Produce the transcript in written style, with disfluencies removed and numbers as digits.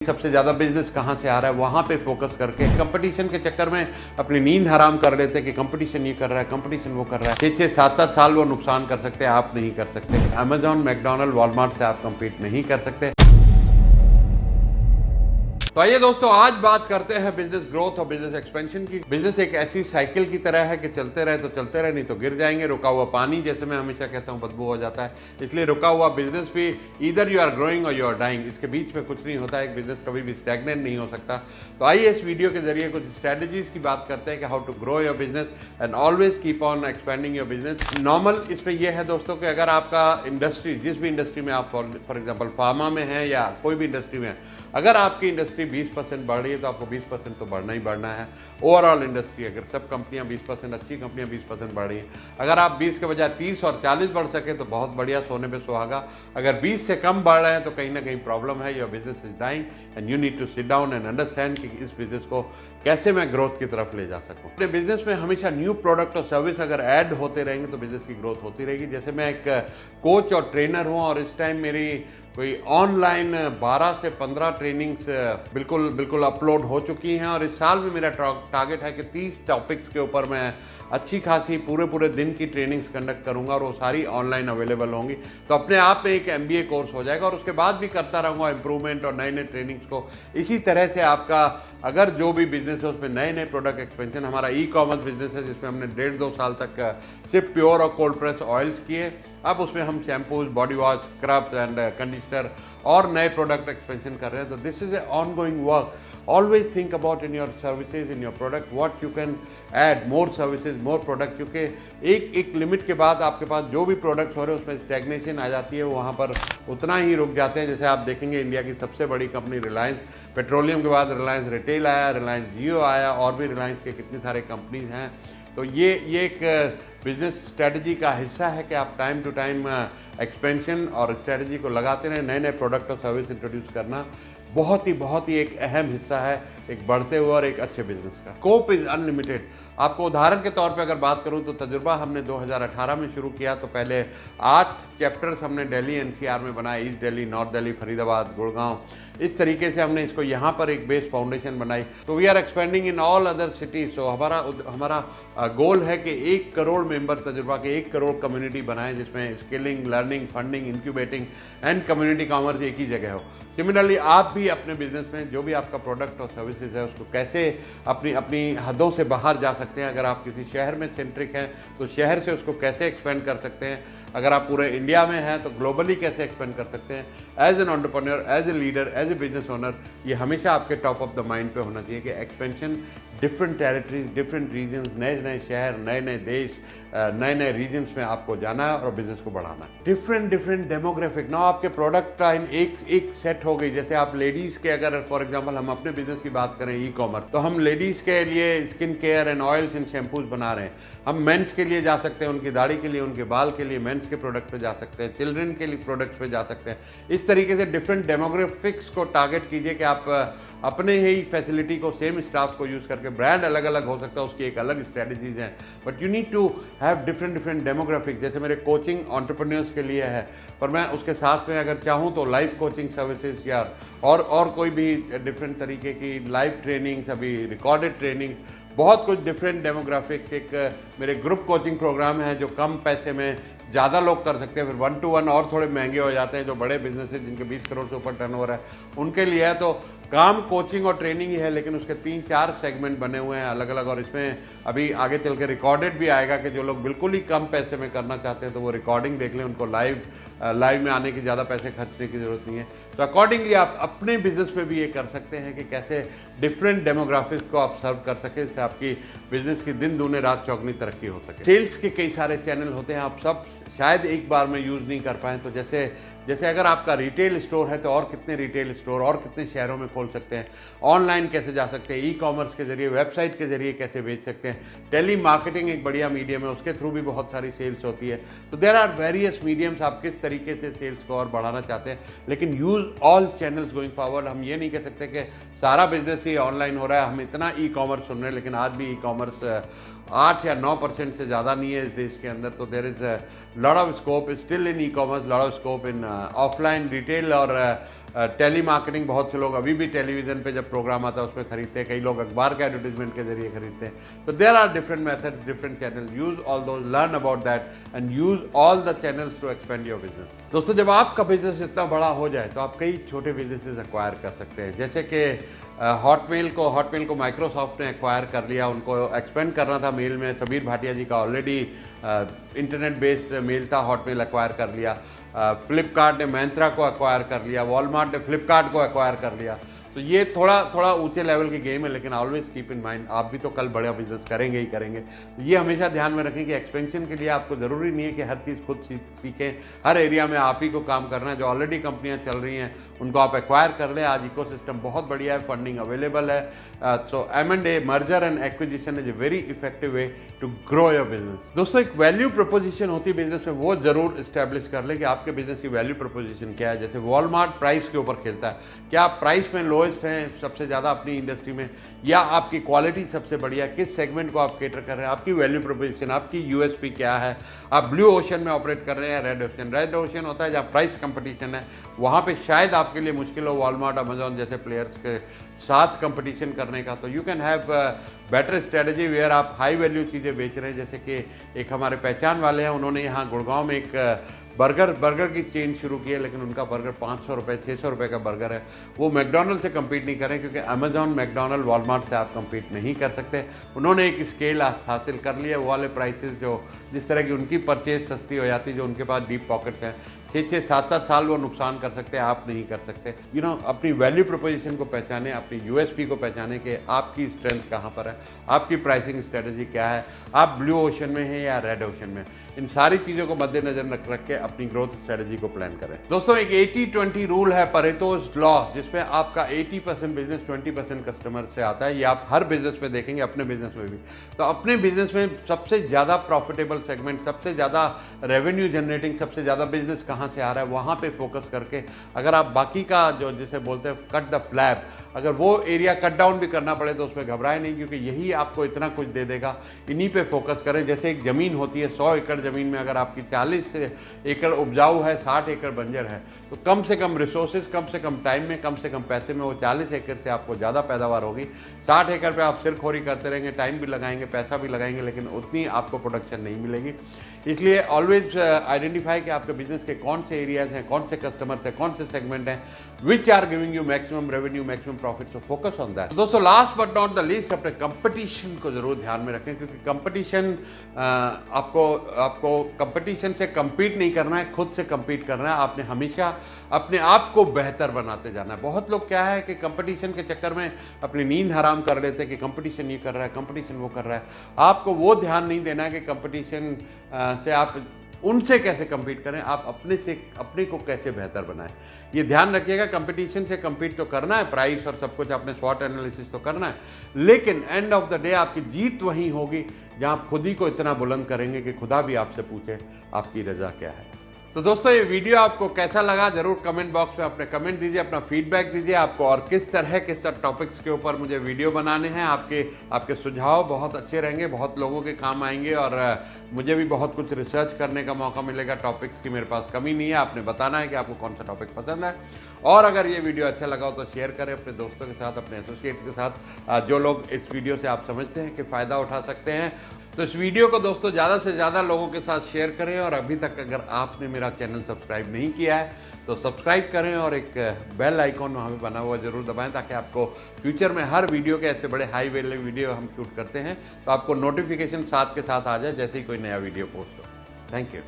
सबसे ज़्यादा बिजनेस कहाँ से आ रहा है वहाँ पे फोकस करके कंपटीशन के चक्कर में अपनी नींद हराम कर लेते हैं कि कंपटीशन ये कर रहा है, कंपटीशन वो कर रहा है। 6-6, 7-7 साल वो नुकसान कर सकते हैं, आप नहीं कर सकते। अमेजॉन, मैकडोनल्ड, वॉलमार्ट से आप कम्पीट नहीं कर सकते। तो आइए दोस्तों, आज बात करते हैं बिजनेस ग्रोथ और बिजनेस एक्सपेंशन की। बिजनेस एक ऐसी साइकिल की तरह है कि चलते रहे तो चलते रहे, नहीं तो गिर जाएंगे। रुका हुआ पानी, जैसे मैं हमेशा कहता हूँ, बदबू हो जाता है। इसलिए रुका हुआ बिजनेस भी ईदर यू आर ग्रोइंग और यू आर डाइंग, इसके बीच में कुछ नहीं होता। एक बिजनेस कभी भी स्टैग्नेंट नहीं हो सकता। तो आइए इस वीडियो के जरिए कुछ स्ट्रेटजीज की बात करते हैं कि how to grow your business and always keep on expanding your business. Normal इसमें यह है दोस्तों कि अगर आपका इंडस्ट्री, जिस भी इंडस्ट्री में आप फॉर एग्जाम्पल फार्मा में है या कोई भी इंडस्ट्री में है, अगर आपकी इंडस्ट्री 20% बढ़ रही है तो आपको 20% तो बढ़ना ही बढ़ना है। ओवरऑल इंडस्ट्री, अगर सब कंपनियां 20%, अच्छी कंपनियां 20% बढ़ रही हैं, अगर आप 20 के बजाय 30 और 40 बढ़ सके तो बहुत बढ़िया, सोने पे सुहागा। अगर 20 से कम बढ़ रहे हैं तो कहीं ना कहीं प्रॉब्लम है, your business is dying and you need to sit down and understand कि इस बिजनेस को कैसे मैं ग्रोथ की तरफ ले जा सकूं। अपने बिजनेस में हमेशा न्यू प्रोडक्ट और सर्विस अगर ऐड होते रहेंगे तो बिजनेस की ग्रोथ होती रहेगी। जैसे मैं एक कोच और ट्रेनर हूं और इस टाइम मेरी कोई ऑनलाइन 12 से 15 ट्रेनिंग्स बिल्कुल अपलोड हो चुकी हैं और इस साल में मेरा टारगेट है कि 30 टॉपिक्स के ऊपर मैं अच्छी खासी पूरे दिन की ट्रेनिंग्स कंडक्ट करूंगा और वो सारी ऑनलाइन अवेलेबल होंगी। तो अपने आप में एक MBA कोर्स हो जाएगा और उसके बाद भी करता रहूँगा इम्प्रूवमेंट और नए नए ट्रेनिंग्स को। इसी तरह से आपका अगर जो भी बिजनेस है उसमें नए नए प्रोडक्ट एक्सपेंशन, हमारा ई-कॉमर्स बिजनेस है जिसमें हमने 1.5-2 साल तक सिर्फ प्योर और कोल्ड प्रेस ऑयल्स किए। अब उसमें हम shampoos, body wash, scrubs and conditioner और नए प्रोडक्ट एक्सपेंशन कर रहे हैं। तो this is a ongoing work. Always think about in your services, in your product, what you can add, more services, more product. क्योंकि एक लिमिट के बाद आपके पास जो भी प्रोडक्ट्स हो रहे हैं उसमें स्टैग्नेशन आ जाती है, वहाँ पर उतना ही रुक जाते हैं। जैसे आप देखेंगे इंडिया की सबसे बड़ी कंपनी रिलायंस पेट्रोलियम के बाद रिलायंस रिटेल आया, रिलायंस जियो आया और भी रिलायंस के कितने सारे कंपनीज हैं। तो ये एक बिजनेस स्ट्रेटजी का हिस्सा है कि आप टाइम टू टाइम एक्सपेंशन और स्ट्रेटजी को लगाते रहें। नए नए प्रोडक्ट और सर्विस इंट्रोड्यूस करना बहुत ही एक अहम हिस्सा है एक बढ़ते हुए और एक अच्छे बिजनेस का। Scope is unlimited. आपको उदाहरण के तौर पे अगर बात करूं तो तजुर्बा हमने 2018 में शुरू किया तो पहले 8 चैप्टर्स हमने दिल्ली NCR में बनाए, ईस्ट दिल्ली, नॉर्थ दिल्ली, फरीदाबाद, गुड़गांव। इस तरीके से हमने इसको यहाँ पर एक बेस फाउंडेशन बनाई। तो we are expanding in all other cities. तो हमारा गोल है कि 1 करोड़ मेंबर तजुर्बा के 1 करोड़ कम्युनिटी बनाएं जिसमें skilling, learning, funding, incubating and community commerce एक ही जगह हो। सिमिलरली आप भी अपने बिजनेस में जो भी आपका प्रोडक्ट और सर्विसेज है उसको कैसे अपनी हदों से बाहर जा सकते हैं। अगर आप किसी शहर में सेंट्रिक हैं तो शहर से उसको कैसे एक्सपेंड कर सकते हैं। अगर आप पूरे इंडिया में हैं तो ग्लोबली कैसे एक्सपेंड कर सकते हैं। As an entrepreneur, as a leader, as a business owner, ये हमेशा आपके टॉप ऑफ द माइंड पे होना चाहिए कि expansion, different territories, different regions, नए नए शहर, नए नए देश, नए नए रीजन्स में आपको जाना है और बिजनेस को बढ़ाना है। Different demographic. ना आपके प्रोडक्ट लाइन एक सेट हो गई। जैसे आप लेडीज़ के, अगर फॉर एग्जांपल हम अपने बिजनेस की बात करें ई-कॉमर्स, तो हम लेडीज़ के लिए skin care and oils and shampoos बना रहे हैं। हम मेंस के लिए जा सकते हैं, उनकी दाढ़ी के लिए, उनके बाल के लिए मेंस के प्रोडक्ट पे जा सकते हैं, चिल्ड्रन के लिए प्रोडक्ट्स पे जा सकते हैं। इस तरीके से डिफरेंट डेमोग्राफिक्स को टारगेट कीजिए कि आप अपने ही फैसिलिटी को, सेम स्टाफ को यूज़ करके, ब्रांड अलग अलग हो सकता है, उसकी एक अलग स्ट्रेटजीज हैं, but you need to have different demographic. जैसे मेरे कोचिंग एंटरप्रेन्योर्स के लिए है, पर मैं उसके साथ में अगर चाहूँ तो लाइव कोचिंग सर्विसेज या और कोई भी डिफरेंट तरीके की लाइव ट्रेनिंग्स, अभी रिकॉर्डेड ट्रेनिंग, बहुत कुछ डिफरेंट डेमोग्राफिक्स। एक मेरे ग्रुप कोचिंग प्रोग्राम है जो कम पैसे में ज़्यादा लोग कर सकते हैं। फिर 1-to-1 और थोड़े महंगे हो जाते हैं जो बड़े बिजनेस है जिनके 20 करोड़ से ऊपर टर्नओवर है उनके लिए है। तो काम कोचिंग और ट्रेनिंग ही है, लेकिन उसके 3-4 सेगमेंट बने हुए हैं अलग अलग। और इसमें अभी आगे चल के रिकॉर्डेड भी आएगा कि जो लोग बिल्कुल ही कम पैसे में करना चाहते हैं तो वो रिकॉर्डिंग देख लें, उनको लाइव में आने की ज़्यादा पैसे खर्चने की ज़रूरत नहीं है। तो अकॉर्डिंगली आप अपने बिजनेस में भी ये कर सकते हैं कि कैसे डिफरेंट डेमोग्राफिक्स को आप सर्व कर सकें, जिससे आपकी बिजनेस की दिन दूने रात चौगनी तरक्की हो सके। सेल्स के कई सारे चैनल होते हैं, आप सब शायद एक बार में यूज़ नहीं कर पाएँ। तो जैसे अगर आपका रिटेल स्टोर है तो और कितने रिटेल स्टोर और कितने शहरों में खोल सकते हैं, ऑनलाइन कैसे जा सकते हैं, ई-कॉमर्स के जरिए, वेबसाइट के जरिए कैसे बेच सकते हैं, टेली मार्केटिंग एक बढ़िया मीडियम है, उसके थ्रू भी बहुत सारी सेल्स होती है। तो देयर आर वेरियस मीडियम्स, आप किस तरीके से सेल्स को और बढ़ाना चाहते हैं, लेकिन use all channels going forward. हम ये नहीं कह सकते कि सारा बिजनेस ही ऑनलाइन हो रहा है। हम इतना ई-कॉमर्स सुन रहे हैं लेकिन आज भी ई-कॉमर्स 8 या 9% से ज़्यादा नहीं है इस देश के अंदर। तो there is lot of scope still in ecommerce, lot of scope in offline retail और टेली मार्केटिंग, बहुत से लोग अभी भी टेलीविज़न पे जब प्रोग्राम आता है उसमें खरीदते हैं, कई लोग अखबार के एडवर्टीजमेंट के जरिए खरीदते हैं। तो there are different methods, different channel, use all those, learn about that and use all the channels to expand your business. दोस्तों, जब आपका बिजनेस इतना बड़ा हो जाए तो आप कई छोटे बिजनेसेस एक्वायर कर सकते हैं। जैसे कि हॉटमेल को माइक्रोसॉफ्ट ने एक्वायर कर लिया, उनको एक्सपेंड करना था मेल में। सबीर भाटिया जी का ऑलरेडी इंटरनेट बेस्ड मेल था, हॉटमेल एक्वायर कर लिया। फ्लिपकार्ट ने मैंत्रा को एक्वायर कर लिया, वॉलमार्ट ने फ्लिपकार्ट को एक्वायर कर लिया। तो ये थोड़ा ऊंचे लेवल की गेम है, लेकिन ऑलवेज कीप इन माइंड आप भी तो कल बड़ा बिजनेस करेंगे ही करेंगे। तो ये हमेशा ध्यान में रखें कि एक्सपेंशन के लिए आपको ज़रूरी नहीं है कि हर चीज़ खुद सीखें, हर एरिया में आप ही को काम करना है। जो ऑलरेडी कंपनियां चल रही हैं उनको आप एक्वायर कर लें। आज इकोसिस्टम बहुत बढ़िया है, फंडिंग अवेलेबल है। So M&A, merger and acquisition is a very effective way to grow your business. दोस्तों, एक वैल्यू प्रोपोजिशन होती है बिजनेस में, वो जरूर इस्टेब्लिश कर ले कि आपके बिजनेस की वैल्यू प्रोपोजिशन क्या है। जैसे वॉलमार्ट प्राइस के ऊपर खेलता है, क्या आप प्राइस में लोएस्ट हैं सबसे ज़्यादा अपनी इंडस्ट्री में, या आपकी क्वालिटी सबसे बढ़िया, किस सेगमेंट को आप केटर कर रहे हैं, आपकी वैल्यू प्रोपोजिशन, आपकी USP क्या है। आप ब्लू ओशन में ऑपरेट कर रहे हैं, रेड ओशन होता है जहाँ प्राइस कंपटीशन है, वहाँ पे शायद आपके लिए मुश्किल हो वॉलमार्ट, अमेजॉन जैसे प्लेयर्स के साथ कंपटीशन करने का। तो you can have better strategy where आप हाई वैल्यू चीज़ें बेच रहे हैं। जैसे कि एक हमारे पहचान वाले हैं, उन्होंने यहाँ गुड़गांव में एक बर्गर की चेन शुरू की है, लेकिन उनका बर्गर 500 रुपये 600 रुपये का बर्गर है। वो मैकडोनल्ड से कम्पीट नहीं करें, क्योंकि अमेजॉन, मैकडोनल्ड, वॉलमार्ट से आप कम्पीट नहीं कर सकते। उन्होंने एक स्केल हासिल कर लिया, वो वाले प्राइसेस जो जिस तरह की उनकी परचेज सस्ती हो जाती, जो उनके पास डीप पॉकेट्स हैं, 6-6, 7-7 साल वो नुकसान कर सकते हैं, आप नहीं कर सकते। अपनी वैल्यू प्रोपोजिशन को पहचाने, अपनी USP को पहचाने कि आपकी स्ट्रेंथ कहाँ पर है, आपकी प्राइसिंग स्ट्रेटजी क्या है, आप ब्लू ओशन में हैं या रेड ओशन में। इन सारी चीज़ों को मद्देनजर रख के अपनी ग्रोथ स्ट्रेटजी को प्लान करें। दोस्तों, एक 80-20 रूल है, परेटोज लॉ, जिसमें आपका 80% बिजनेस 20% कस्टमर से आता है। ये आप हर बिजनेस में देखेंगे, अपने बिजनेस में भी। तो अपने बिजनेस में सबसे ज़्यादा प्रॉफिटेबल सेगमेंट, सबसे ज़्यादा रेवेन्यू जनरेटिंग, सबसे ज़्यादा बिजनेस कहाँ से आ रहा है, वहाँ पे फोकस करके अगर आप बाकी का जो जिसे बोलते हैं कट द फ्लैप, अगर वो एरिया कट डाउन भी करना पड़े तो उसमें घबराए नहीं, क्योंकि यही आपको इतना कुछ दे देगा। इन्हीं पे फोकस करें। जैसे एक ज़मीन होती है, 100 एकड़ ज़मीन में अगर आपकी 40 एकड़ उपजाऊ है, 60 एकड़ बंजर है, तो कम से कम रिसोर्सेज, कम से कम टाइम में, कम से कम पैसे में वो 40 एकड़ से आपको ज़्यादा पैदावार होगी। 60 एकड़ पे आप सिरखोरी करते रहेंगे, टाइम भी लगाएंगे, पैसा भी लगाएंगे, लेकिन उतनी आपको प्रोडक्शन नहीं मिलेगी। इसलिए ऑलवेज आइडेंटिफाई कि आपके बिजनेस के कौन से एरियाज हैं, कौन से कस्टमर्स हैं, कौन से सेगमेंट हैं, which are giving you maximum revenue, maximum profit. So focus on that. दोस्तों, last but not the least, अपने कंपटीशन को जरूर ध्यान में रखें, क्योंकि कंपटीशन आपको कंपटीशन से compete नहीं करना है, खुद से compete करना है। आपने हमेशा अपने आप को बेहतर बनाते जाना है। बहुत लोग क्या है कि कंपटीशन के चक्कर में अपनी नींद हराम कर लेते हैं कि कंपटीशन ये कर रहा है, कंपटीशन वो कर रहा है। आपको वो ध्यान नहीं देना है कि कंपटीशन से आप उनसे कैसे compete करें, आप अपने को कैसे बेहतर बनाएं। ये ध्यान रखिएगा, कंपटीशन से compete तो करना है, प्राइस और सब कुछ अपने SWOT एनालिसिस तो करना है, लेकिन एंड ऑफ द डे आपकी जीत वहीं होगी जहां आप खुद ही को इतना बुलंद करेंगे कि खुदा भी आपसे पूछे आपकी रजा क्या है। तो दोस्तों, ये वीडियो आपको कैसा लगा जरूर कमेंट बॉक्स में अपने कमेंट दीजिए, अपना फीडबैक दीजिए। आपको और किस तरह के टॉपिक्स के ऊपर मुझे वीडियो बनाने हैं, आपके सुझाव बहुत अच्छे रहेंगे, बहुत लोगों के काम आएंगे, और मुझे भी बहुत कुछ रिसर्च करने का मौका मिलेगा। टॉपिक्स की मेरे पास कमी नहीं है, आपने बताना है कि आपको कौन सा टॉपिक पसंद है। और अगर ये वीडियो अच्छा लगा हो तो शेयर करें अपने दोस्तों के साथ, अपने एसोसिएट के साथ, जो लोग इस वीडियो से आप समझते हैं कि फ़ायदा उठा सकते हैं। तो इस वीडियो को दोस्तों ज़्यादा से ज़्यादा लोगों के साथ शेयर करें, और अभी तक अगर आपने मेरा चैनल सब्सक्राइब नहीं किया है तो सब्सक्राइब करें, और एक बेल आइकॉन वहाँ पे बना हुआ जरूर दबाएं, ताकि आपको फ्यूचर में हर वीडियो के ऐसे बड़े हाई वैल्यू वीडियो हम शूट करते हैं तो आपको नोटिफिकेशन साथ के साथ आ जाए जैसे ही कोई नया वीडियो पोस्ट हो। Thank you.